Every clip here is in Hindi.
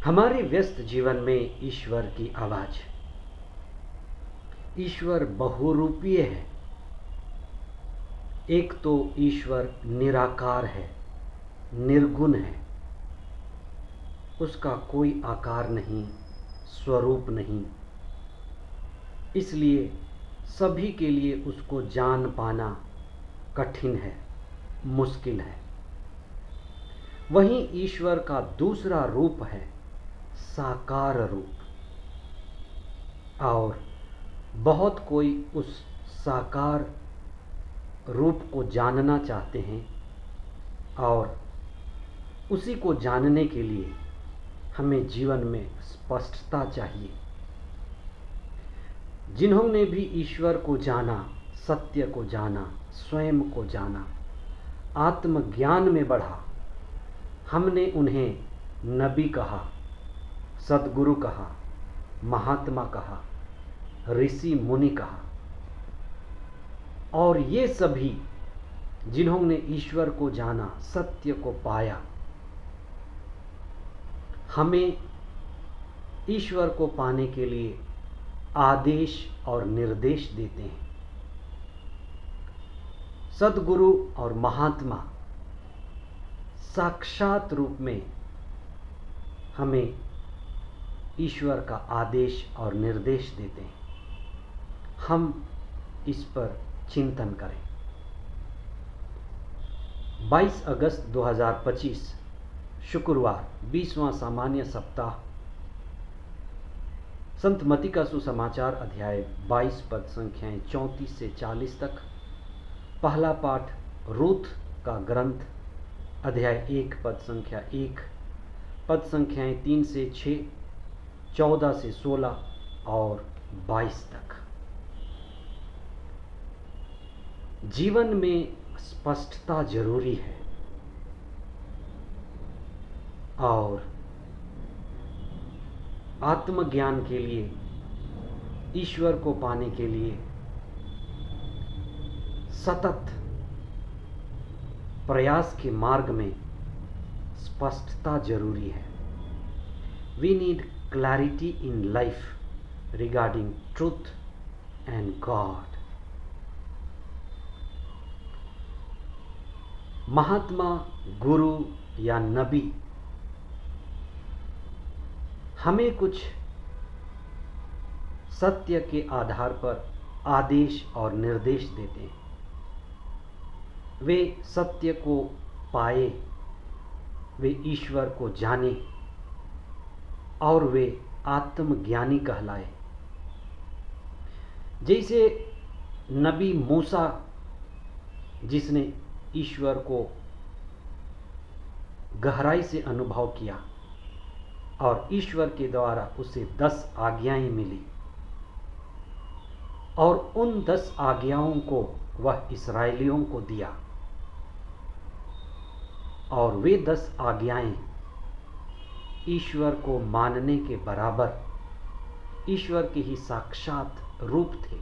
हमारे व्यस्त जीवन में ईश्वर की आवाज। ईश्वर बहुरूपीय है। एक तो ईश्वर निराकार है, निर्गुण है, उसका कोई आकार नहीं, स्वरूप नहीं, इसलिए सभी के लिए उसको जान पाना कठिन है, मुश्किल है। वहीं ईश्वर का दूसरा रूप है साकार रूप, और बहुत कोई उस साकार रूप को जानना चाहते हैं, और उसी को जानने के लिए हमें जीवन में स्पष्टता चाहिए। जिन्होंने भी ईश्वर को जाना, सत्य को जाना, स्वयं को जाना, आत्मज्ञान में बढ़ा, हमने उन्हें नबी कहा, सद्गुरु कहा, महात्मा कहा, ऋषि मुनि कहा। और ये सभी जिन्होंने ईश्वर को जाना, सत्य को पाया, हमें ईश्वर को पाने के लिए आदेश और निर्देश देते हैं। सद्गुरु और महात्मा साक्षात रूप में हमें ईश्वर का आदेश और निर्देश देते हैं। हम इस पर चिंतन करें। 22 अगस्त 2025 शुक्रवार, 20वां सामान्य सप्ताह। संत मती का सुसमाचार अध्याय 22 पद संख्याएं 34 से 40 तक। पहला पाठ रूथ का ग्रंथ अध्याय 1 पद संख्या 1, पद संख्याएं 3 से 6, 14 से 16 और 22 तक। जीवन में स्पष्टता जरूरी है, और आत्मज्ञान के लिए, ईश्वर को पाने के लिए सतत प्रयास के मार्ग में स्पष्टता जरूरी है। We need clarity in life regarding truth and God. महात्मा, गुरु या नबी हमें कुछ सत्य के आधार पर आदेश और निर्देश देते हैं। वे सत्य को पाए, वे ईश्वर को जाने, और वे आत्मज्ञानी कहलाए। जैसे नबी मूसा, जिसने ईश्वर को गहराई से अनुभव किया, और ईश्वर के द्वारा उसे 10 आज्ञाएं मिली, और उन 10 आज्ञाओं को वह इस्राएलियों को दिया, और वे 10 आज्ञाएं ईश्वर को मानने के बराबर, ईश्वर के ही साक्षात रूप थे,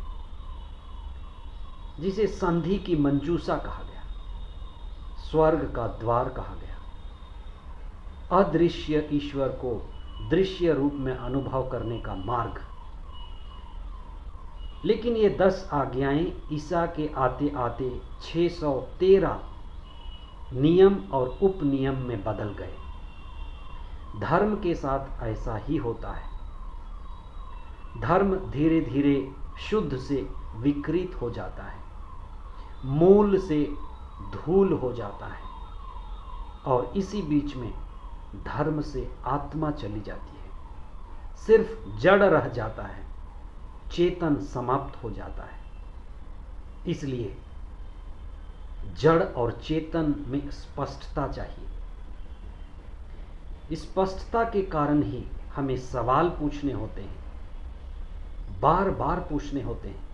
जिसे संधि की मंजूषा कहा गया, स्वर्ग का द्वार कहा गया, अदृश्य ईश्वर को दृश्य रूप में अनुभव करने का मार्ग। लेकिन ये 10 आज्ञाएं ईसा के आते आते 613 नियम और उपनियम में बदल गए। धर्म के साथ ऐसा ही होता है। धर्म धीरे धीरे शुद्ध से विकृत हो जाता है, मूल से धूल हो जाता है, और इसी बीच में धर्म से आत्मा चली जाती है। सिर्फ जड़ रह जाता है, चेतन समाप्त हो जाता है। इसलिए जड़ और चेतन में स्पष्टता चाहिए। स्पष्टता के कारण ही हमें सवाल पूछने होते हैं, बार बार पूछने होते हैं।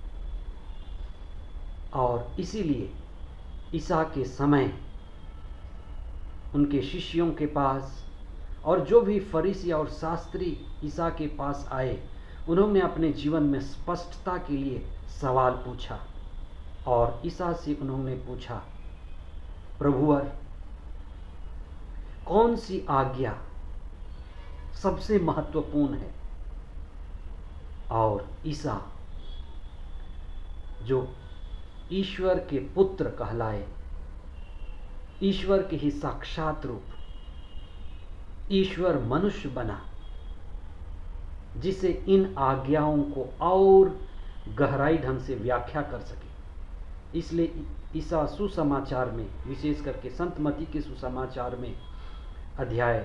और इसीलिए ईसा के समय उनके शिष्यों के पास, और जो भी फरीसी और शास्त्री ईसा के पास आए, उन्होंने अपने जीवन में स्पष्टता के लिए सवाल पूछा। और ईसा से उन्होंने पूछा, प्रभुवर, कौन सी आज्ञा सबसे महत्वपूर्ण है। और ईसा जो ईश्वर के पुत्र कहलाए, ईश्वर के ही साक्षात रूप, ईश्वर मनुष्य बना, जिसे इन आज्ञाओं को और गहराई ढंग से व्याख्या कर सके। इसलिए ईसा सुसमाचार में, विशेष करके संत मती के सुसमाचार में अध्याय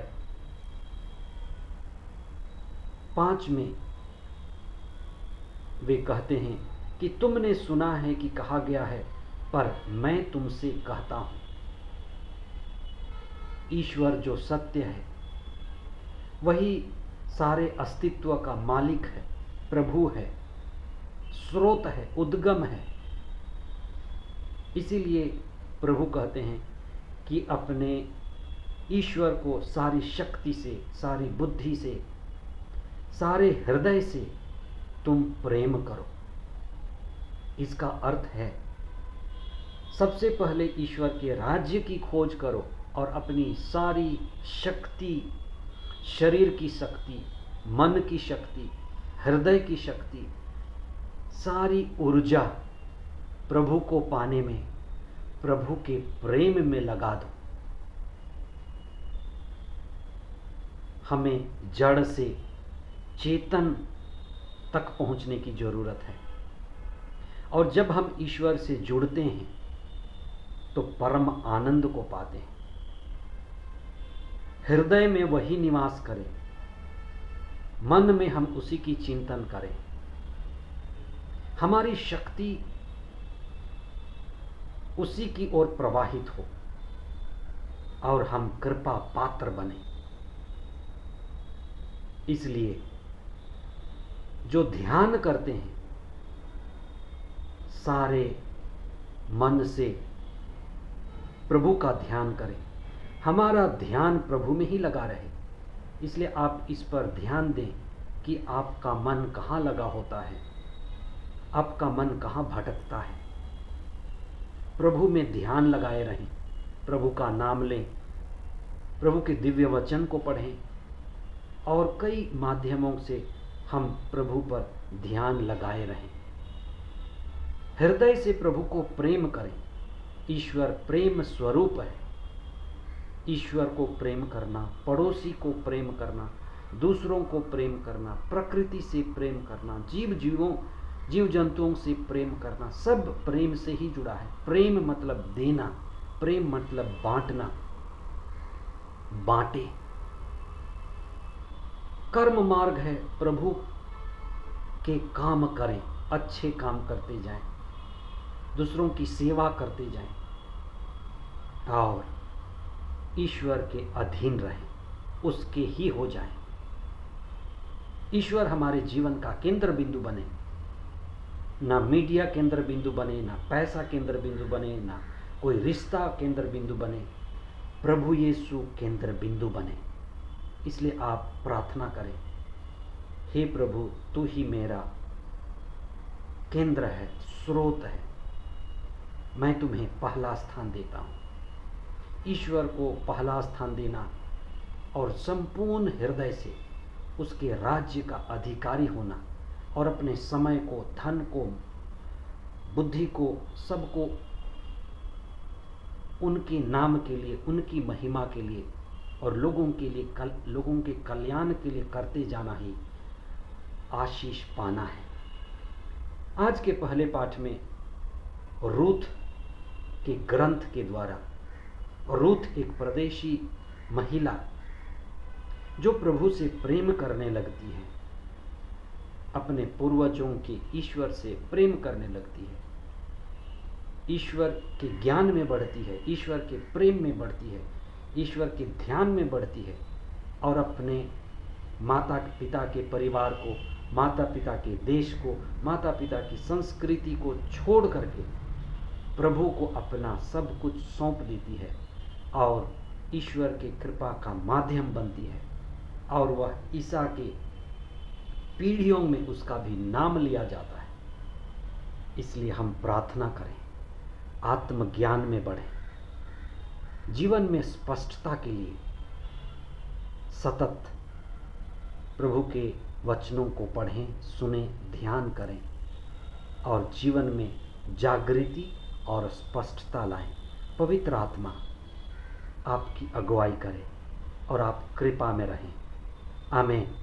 5 में वे कहते हैं कि तुमने सुना है कि कहा गया है, पर मैं तुमसे कहता हूं, ईश्वर जो सत्य है, वही सारे अस्तित्व का मालिक है, प्रभु है, स्रोत है, उद्गम है। इसीलिए प्रभु कहते हैं कि अपने ईश्वर को सारी शक्ति से, सारी बुद्धि से, सारे हृदय से तुम प्रेम करो। इसका अर्थ है सबसे पहले ईश्वर के राज्य की खोज करो और अपनी सारी शक्ति, शरीर की शक्ति, मन की शक्ति, हृदय की शक्ति, सारी ऊर्जा प्रभु को पाने में, प्रभु के प्रेम में लगा दो। हमें जड़ से चेतन तक पहुंचने की जरूरत है। और जब हम ईश्वर से जुड़ते हैं तो परम आनंद को पाते हैं। हृदय में वही निवास करे, मन में हम उसी की चिंतन करें, हमारी शक्ति उसी की ओर प्रवाहित हो और हम कृपा पात्र बने। इसलिए जो ध्यान करते हैं, सारे मन से प्रभु का ध्यान करें, हमारा ध्यान प्रभु में ही लगा रहे। इसलिए आप इस पर ध्यान दें कि आपका मन कहाँ लगा होता है, आपका मन कहाँ भटकता है। प्रभु में ध्यान लगाए रहें, प्रभु का नाम लें, प्रभु के दिव्य वचन को पढ़ें और कई माध्यमों से हम प्रभु पर ध्यान लगाए रहें। हृदय से प्रभु को प्रेम करें। ईश्वर प्रेम स्वरूप है। ईश्वर को प्रेम करना, पड़ोसी को प्रेम करना, दूसरों को प्रेम करना, प्रकृति से प्रेम करना, जीव जंतुओं से प्रेम करना, सब प्रेम से ही जुड़ा है। प्रेम मतलब देना, प्रेम मतलब बांटना, बांटे। कर्म मार्ग है, प्रभु के काम करें, अच्छे काम करते जाएं, दूसरों की सेवा करते जाएं और ईश्वर के अधीन रहें, उसके ही हो जाएं। ईश्वर हमारे जीवन का केंद्र बिंदु बने, ना मीडिया केंद्र बिंदु बने, ना पैसा केंद्र बिंदु बने, ना कोई रिश्ता केंद्र बिंदु बने, प्रभु यीशु केंद्र बिंदु बने। इसलिए आप प्रार्थना करें, हे प्रभु, तू ही मेरा केंद्र है, स्रोत है, मैं तुम्हें पहला स्थान देता हूँ। ईश्वर को पहला स्थान देना और संपूर्ण हृदय से उसके राज्य का अधिकारी होना और अपने समय को, धन को, बुद्धि को, सबको उनके नाम के लिए, उनकी महिमा के लिए और लोगों के लिए, लोगों के कल्याण के लिए करते जाना ही आशीष पाना है। आज के पहले पाठ में रूथ के ग्रंथ के द्वारा, रूथ एक परदेशी महिला जो प्रभु से प्रेम करने लगती है, अपने पूर्वजों के ईश्वर से प्रेम करने लगती है, ईश्वर के ज्ञान में बढ़ती है, ईश्वर के प्रेम में बढ़ती है, ईश्वर के ध्यान में बढ़ती है और अपने माता पिता के परिवार को, माता पिता के देश को, माता पिता की संस्कृति को छोड़ करके प्रभु को अपना सब कुछ सौंप देती है और ईश्वर की कृपा का माध्यम बनती है और वह ईसा के पीढ़ियों में उसका भी नाम लिया जाता है। इसलिए हम प्रार्थना करें, आत्मज्ञान में बढ़ें, जीवन में स्पष्टता के लिए सतत प्रभु के वचनों को पढ़ें, सुनें, ध्यान करें और जीवन में जागृति और स्पष्टता लाएं। पवित्र आत्मा आपकी अगुवाई करे और आप कृपा में रहें। आमीन।